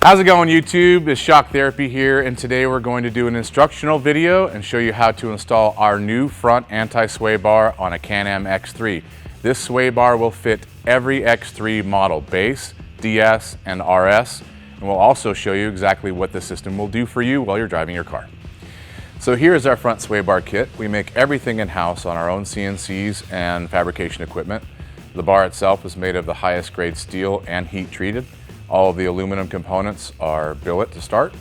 How's it going, YouTube? It's Shock Therapy here, and today we're going to do an instructional video and show you how to install our new front anti-sway bar on a Can-Am X3. This sway bar will fit every X3 model, base, DS, and RS, and we'll also show you exactly what the system will do for you while you're driving your car. So here is our front sway bar kit. We make everything in-house on our own CNCs and fabrication equipment. The bar itself is made of the highest grade steel and heat treated. All of the aluminum components are billet to start,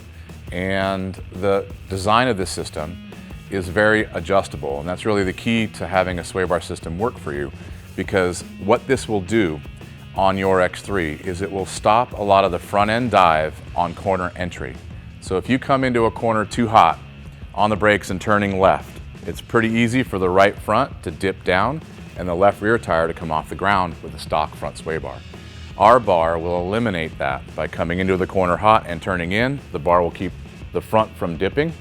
and the design of this system is very adjustable, and that's really the key to having a sway bar system work for you, because what this will do on your X3 is it will stop a lot of the front end dive on corner entry. So if you come into a corner too hot on the brakes and turning left, it's pretty easy for the right front to dip down and the left rear tire to come off the ground with a stock front sway bar. Our bar will eliminate that by coming into the corner hot and turning in. The bar will keep the front from dipping,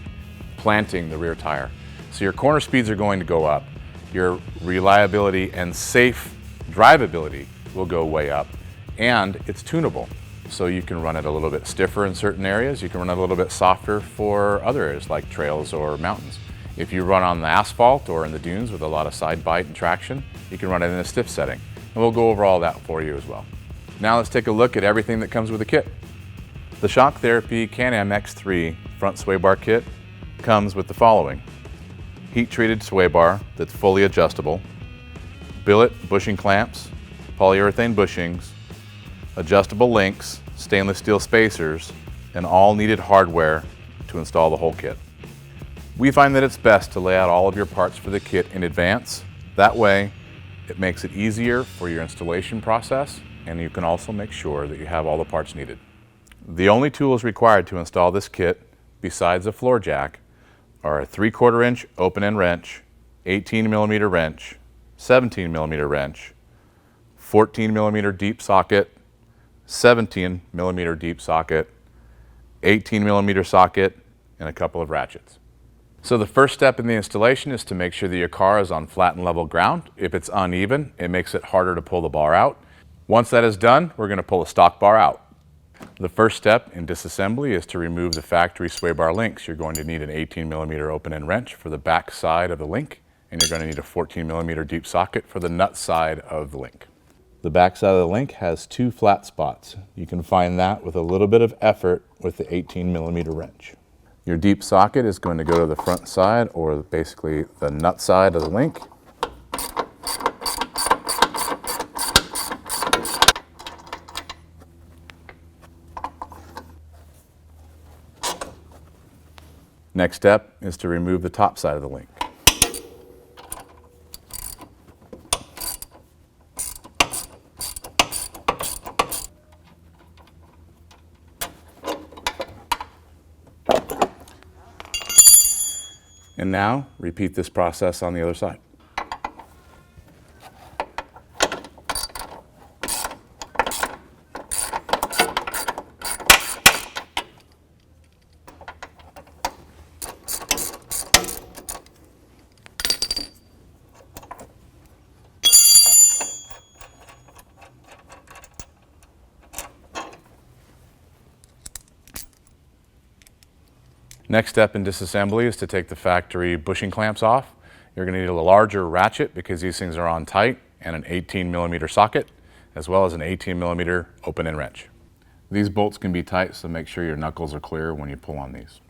planting the rear tire. So your corner speeds are going to go up. Your reliability and safe drivability will go way up, and it's tunable. So you can run it a little bit stiffer in certain areas. You can run it a little bit softer for other areas like trails or mountains. If you run on the asphalt or in the dunes with a lot of side bite and traction, you can run it in a stiff setting. And we'll go over all that for you as well. Now let's take a look at everything that comes with the kit. The Shock Therapy Can-Am X3 front sway bar kit comes with the following: heat treated sway bar that's fully adjustable, billet bushing clamps, polyurethane bushings, adjustable links, stainless steel spacers, and all needed hardware to install the whole kit. We find that it's best to lay out all of your parts for the kit in advance. That way, it makes it easier for your installation process, and you can also make sure that you have all the parts needed. The only tools required to install this kit, besides a floor jack, are a 3/4 inch open end wrench, 18mm wrench, 17mm wrench, 14mm deep socket, 17mm deep socket, 18mm socket, and a couple of ratchets. So the first step in the installation is to make sure that your car is on flat and level ground. If it's uneven, it makes it harder to pull the bar out. Once that is done, we're going to pull the stock bar out. The first step in disassembly is to remove the factory sway bar links. You're going to need an 18mm open end wrench for the back side of the link, and you're going to need a 14mm deep socket for the nut side of the link. The back side of the link has 2 flat spots. You can find that with a little bit of effort with the 18mm wrench. Your deep socket is going to go to the front side, or basically the nut side of the link. Next step is to remove the top side of the link. And now, repeat this process on the other side. Next step in disassembly is to take the factory bushing clamps off. You're going to need a larger ratchet because these things are on tight, and an 18mm socket, as well as an 18mm open end wrench. These bolts can be tight, so make sure your knuckles are clear when you pull on these.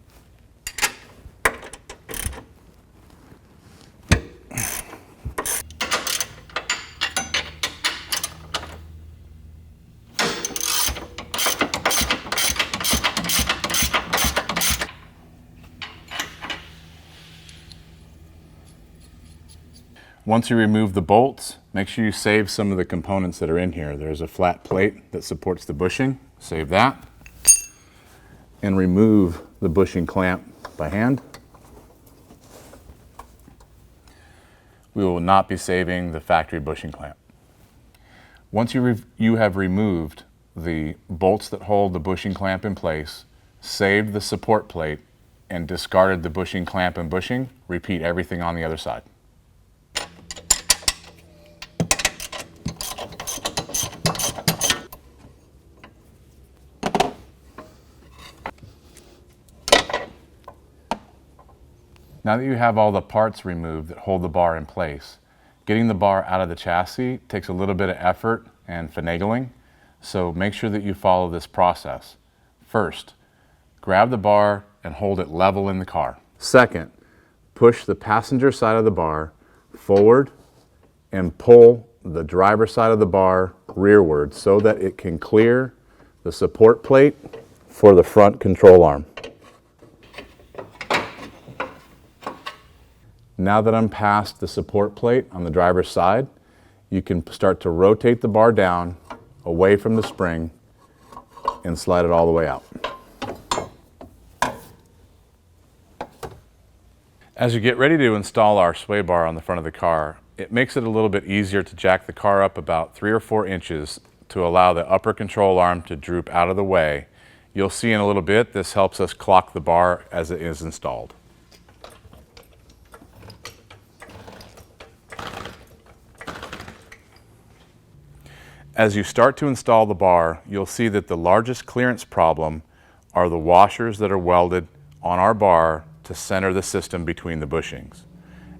Once you remove the bolts, make sure you save some of the components that are in here. There's a flat plate that supports the bushing. Save that. And remove the bushing clamp by hand. We will not be saving the factory bushing clamp. Once you have removed the bolts that hold the bushing clamp in place, saved the support plate, and discarded the bushing clamp and bushing, repeat everything on the other side. Now that you have all the parts removed that hold the bar in place, getting the bar out of the chassis takes a little bit of effort and finagling, so make sure that you follow this process. First, grab the bar and hold it level in the car. Second, push the passenger side of the bar forward and pull the driver's side of the bar rearward so that it can clear the support plate for the front control arm. Now that I'm past the support plate on the driver's side, you can start to rotate the bar down away from the spring and slide it all the way out. As you get ready to install our sway bar on the front of the car, it makes it a little bit easier to jack the car up about 3 or 4 inches to allow the upper control arm to droop out of the way. You'll see in a little bit this helps us clock the bar as it is installed. As you start to install the bar, you'll see that the largest clearance problem are the washers that are welded on our bar to center the system between the bushings.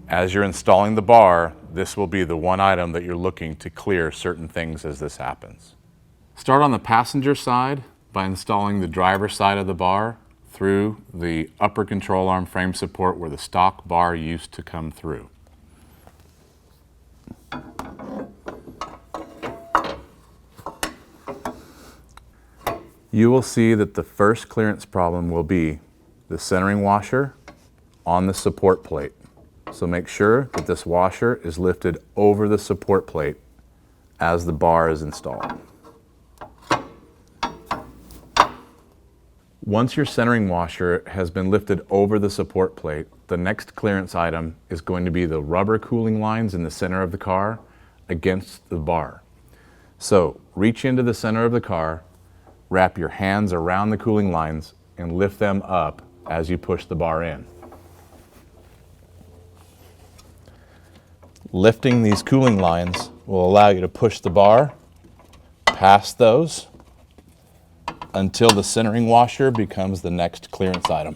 As you're installing the bar, this will be the one item that you're looking to clear certain things as this happens. Start on the passenger side by installing the driver's side of the bar through the upper control arm frame support where the stock bar used to come through. You will see that the first clearance problem will be the centering washer on the support plate. So make sure that this washer is lifted over the support plate as the bar is installed. Once your centering washer has been lifted over the support plate, the next clearance item is going to be the rubber cooling lines in the center of the car against the bar. So reach into the center of the car, wrap your hands around the cooling lines and lift them up as you push the bar in. Lifting these cooling lines will allow you to push the bar past those until the centering washer becomes the next clearance item.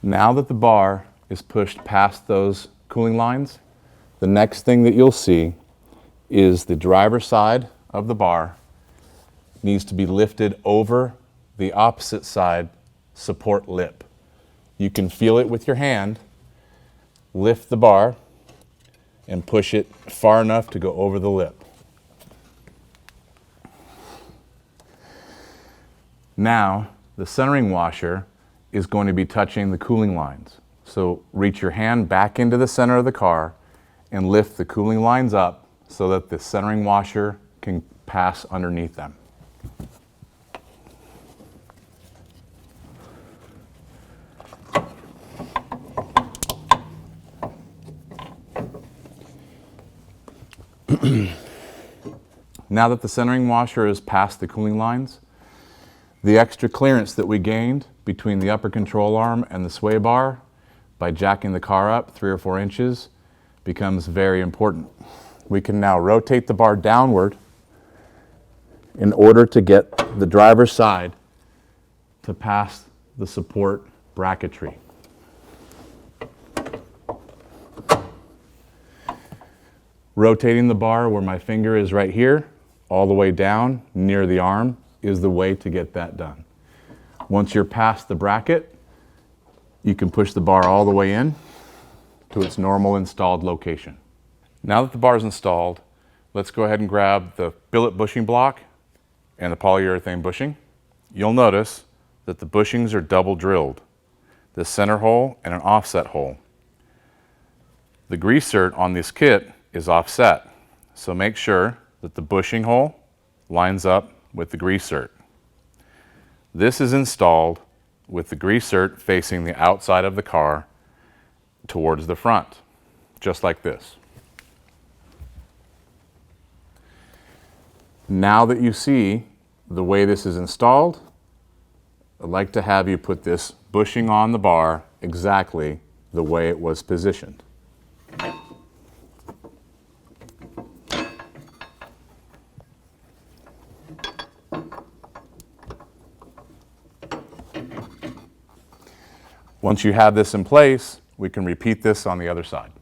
Now that the bar is pushed past those cooling lines, the next thing that you'll see is the driver's side of the bar needs to be lifted over the opposite side support lip. You can feel it with your hand. Lift the bar and push it far enough to go over the lip. Now, the centering washer is going to be touching the cooling lines. So reach your hand back into the center of the car and lift the cooling lines up so that the centering washer can pass underneath them. Now that the centering washer is past the cooling lines, the extra clearance that we gained between the upper control arm and the sway bar by jacking the car up 3 or 4 inches becomes very important. We can now rotate the bar downward in order to get the driver's side to pass the support bracketry. Rotating the bar where my finger is right here, all the way down near the arm, is the way to get that done. Once you're past the bracket, you can push the bar all the way in to its normal installed location. Now that the bar is installed, let's go ahead and grab the billet bushing block and the polyurethane bushing. You'll notice that the bushings are double drilled, the center hole and an offset hole. The greaser on this kit is offset, so make sure that the bushing hole lines up with the greaser. This is installed with the greaser facing the outside of the car towards the front, just like this. Now that you see the way this is installed, I'd like to have you put this bushing on the bar exactly the way it was positioned. Once you have this in place, we can repeat this on the other side.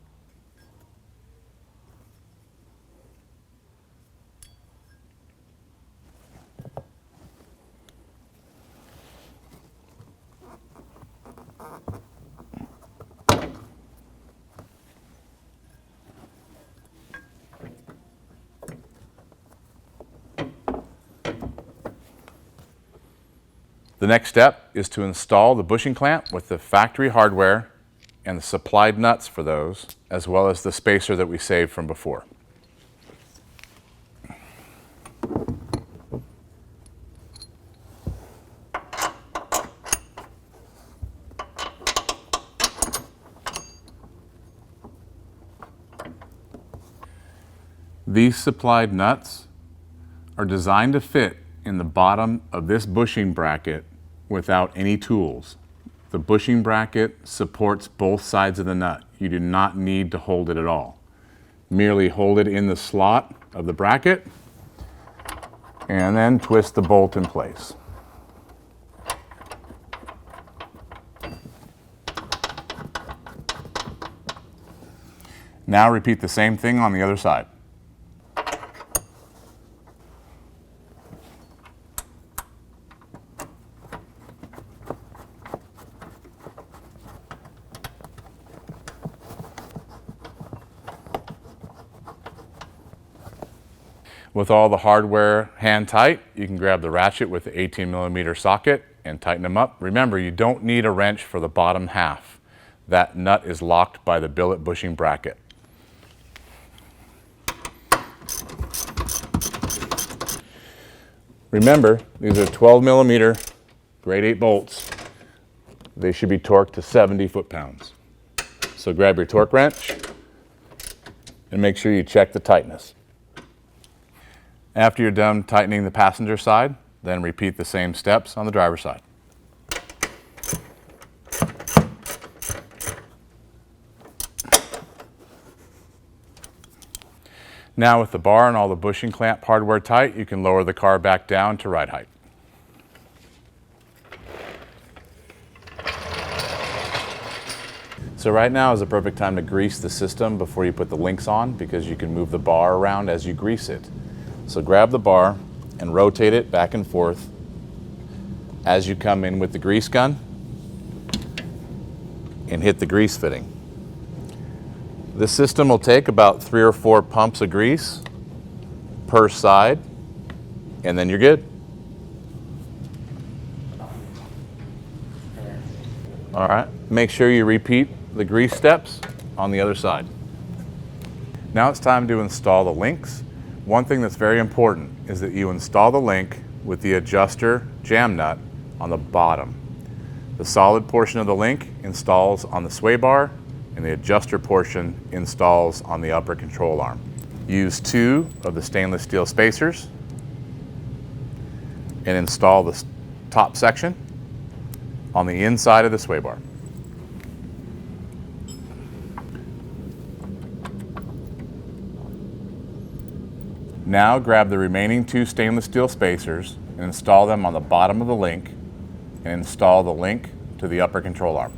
The next step is to install the bushing clamp with the factory hardware and the supplied nuts for those, as well as the spacer that we saved from before. These supplied nuts are designed to fit in the bottom of this bushing bracket without any tools. The bushing bracket supports both sides of the nut. You do not need to hold it at all. Merely hold it in the slot of the bracket and then twist the bolt in place. Now repeat the same thing on the other side. With all the hardware hand tight, you can grab the ratchet with the 18mm socket and tighten them up. Remember, you don't need a wrench for the bottom half. That nut is locked by the billet bushing bracket. Remember, these are 12mm grade 8 bolts. They should be torqued to 70 foot-pounds. So grab your torque wrench and make sure you check the tightness. After you're done tightening the passenger side, then repeat the same steps on the driver's side. Now with the bar and all the bushing clamp hardware tight, you can lower the car back down to ride height. So right now is the perfect time to grease the system before you put the links on, because you can move the bar around as you grease it. So grab the bar and rotate it back and forth as you come in with the grease gun and hit the grease fitting. This system will take about 3 or 4 pumps of grease per side, and then you're good. All right, make sure you repeat the grease steps on the other side. Now it's time to install the links. One thing that's very important is that you install the link with the adjuster jam nut on the bottom. The solid portion of the link installs on the sway bar, and the adjuster portion installs on the upper control arm. Use 2 of the stainless steel spacers and install the top section on the inside of the sway bar. Now grab the remaining 2 stainless steel spacers and install them on the bottom of the link, and install the link to the upper control arm.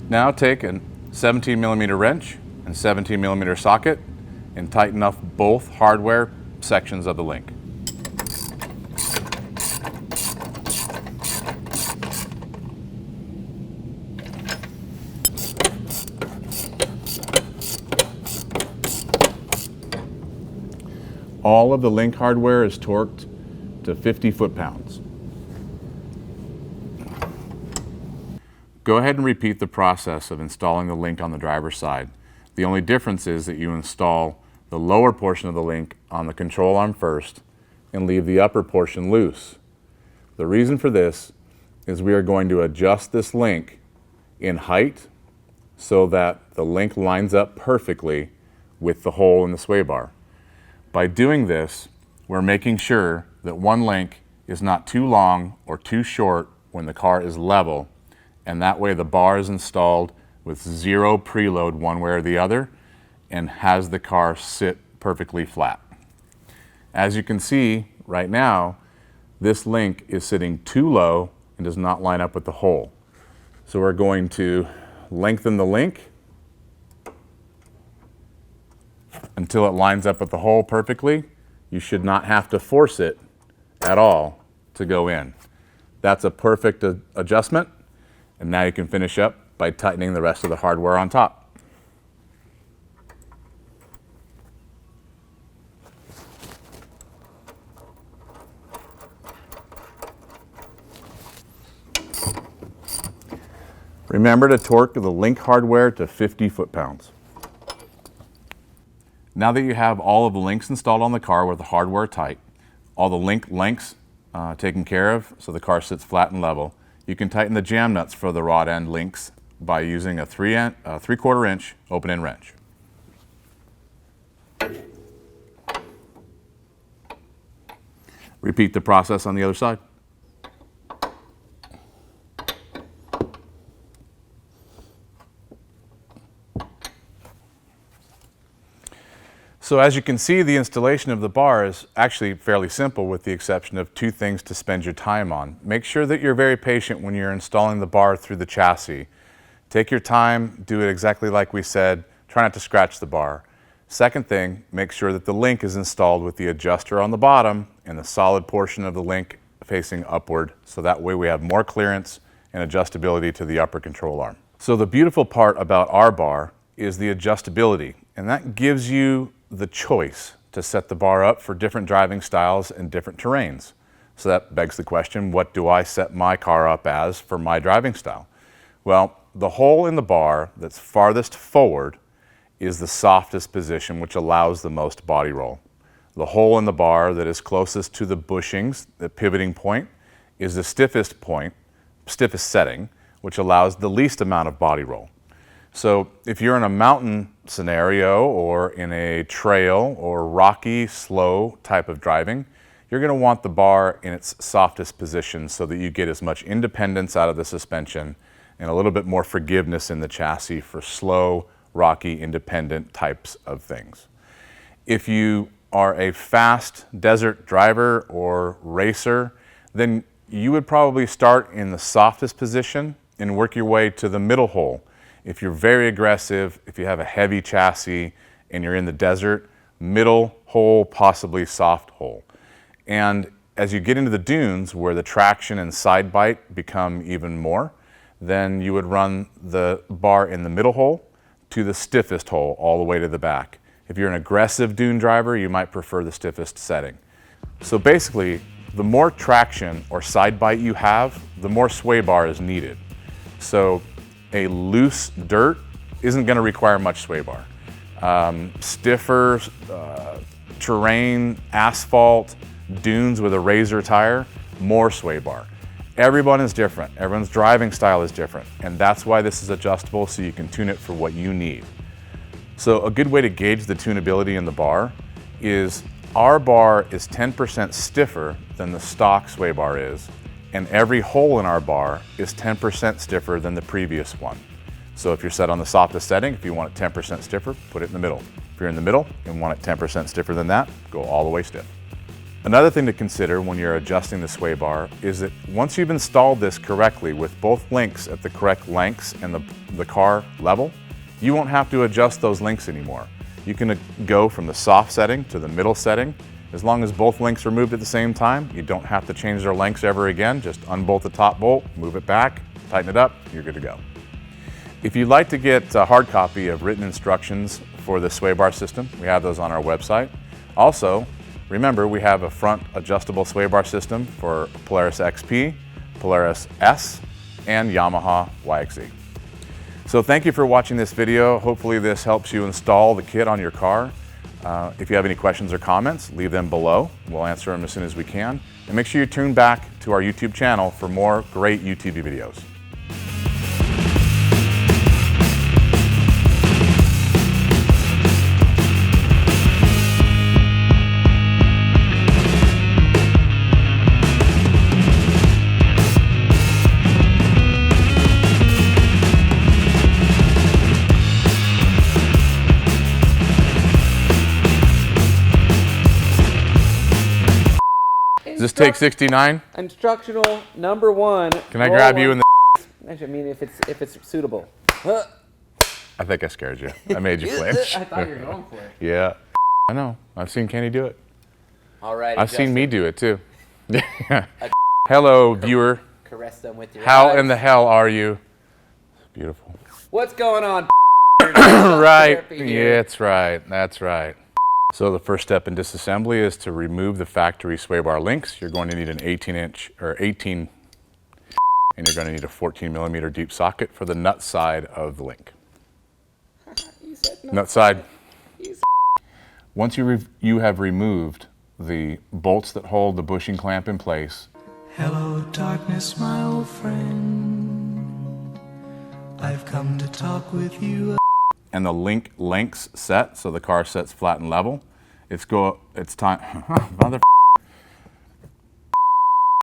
Now take a 17mm wrench and 17mm socket and tighten up both hardware sections of the link. All of the link hardware is torqued to 50 foot-pounds. Go ahead and repeat the process of installing the link on the driver's side. The only difference is that you install the lower portion of the link on the control arm first and leave the upper portion loose. The reason for this is we are going to adjust this link in height so that the link lines up perfectly with the hole in the sway bar. By doing this, we're making sure that one link is not too long or too short when the car is level, and that way the bar is installed with zero preload one way or the other and has the car sit perfectly flat. As you can see right now, this link is sitting too low and does not line up with the hole. So we're going to lengthen the link until it lines up with the hole perfectly. You should not have to force it at all to go in. That's a perfect adjustment, and now you can finish up by tightening the rest of the hardware on top. Remember to torque the link hardware to 50 foot-pounds. Now that you have all of the links installed on the car with the hardware tight, all the link lengths taken care of so the car sits flat and level, you can tighten the jam nuts for the rod end links by using a 3/4 inch open-end wrench. Repeat the process on the other side. So as you can see, the installation of the bar is actually fairly simple with the exception of two things to spend your time on. Make sure that you're very patient when you're installing the bar through the chassis. Take your time, do it exactly like we said, try not to scratch the bar. Second thing, make sure that the link is installed with the adjuster on the bottom and the solid portion of the link facing upward, so that way we have more clearance and adjustability to the upper control arm. So the beautiful part about our bar is the adjustability, and that gives you the choice to set the bar up for different driving styles and different terrains. So that begs the question, what do I set my car up as for my driving style? Well, the hole in the bar that's farthest forward is the softest position, which allows the most body roll. The hole in the bar that is closest to the bushings, the pivoting point, is the stiffest setting, which allows the least amount of body roll. So if you're in a mountain scenario or in a trail or rocky, slow type of driving, you're going to want the bar in its softest position so that you get as much independence out of the suspension and a little bit more forgiveness in the chassis for slow, rocky, independent types of things. If you are a fast desert driver or racer, then you would probably start in the softest position and work your way to the middle hole. If you're very aggressive, if you have a heavy chassis and you're in the desert, middle hole, possibly soft hole. And as you get into the dunes where the traction and side bite become even more, then you would run the bar in the middle hole to the stiffest hole all the way to the back. If you're an aggressive dune driver, you might prefer the stiffest setting. So basically, the more traction or side bite you have, the more sway bar is needed. So a loose dirt isn't going to require much sway bar. Stiffer terrain, asphalt, dunes with a razor tire, more sway bar. Everyone is different. Everyone's driving style is different, and that's why this is adjustable, so you can tune it for what you need. So a good way to gauge the tunability in the bar is our bar is 10% stiffer than the stock sway bar is, and every hole in our bar is 10% stiffer than the previous one. So if you're set on the softest setting, if you want it 10% stiffer, put it in the middle. If you're in the middle and want it 10% stiffer than that, go all the way stiff. Another thing to consider when you're adjusting the sway bar is that once you've installed this correctly with both links at the correct lengths and the car level, you won't have to adjust those links anymore. You can go from the soft setting to the middle setting. As long as both links are moved at the same time, you don't have to change their lengths ever again. Just unbolt the top bolt, move it back, tighten it up, you're good to go. If you'd like to get a hard copy of written instructions for the sway bar system, we have those on our website. Also, remember we have a front adjustable sway bar system for Polaris XP, Polaris S, and Yamaha YXZ. So thank you for watching this video. Hopefully this helps you install the kit on your car. If you have any questions or comments, leave them below. We'll answer them as soon as we can. And make sure you tune back to our YouTube channel for more great UTV videos. this take 69? Instructional number 1. Can I grab you in the? Actually, I mean, if it's suitable. I think I scared you. I made you flinch. I thought you were going for it. Yeah. I know. I've seen Kenny do it. All right. I've seen me do it too. Hello, viewer. Caress them with your How eyes. in the hell are you? Beautiful. What's going on? Right. Yeah, that's right. That's right. So the first step in disassembly is to remove the factory sway bar links. You're going to need an 18-inch or 18, and you're going to need a 14-millimeter deep socket for the nut side of the link. You said Nut side. Once you have removed the bolts that hold the bushing clamp in place. Hello, darkness, my old friend. I've come to talk with you. And the link lengths set, so the car sets flat and level. It's time. Mother.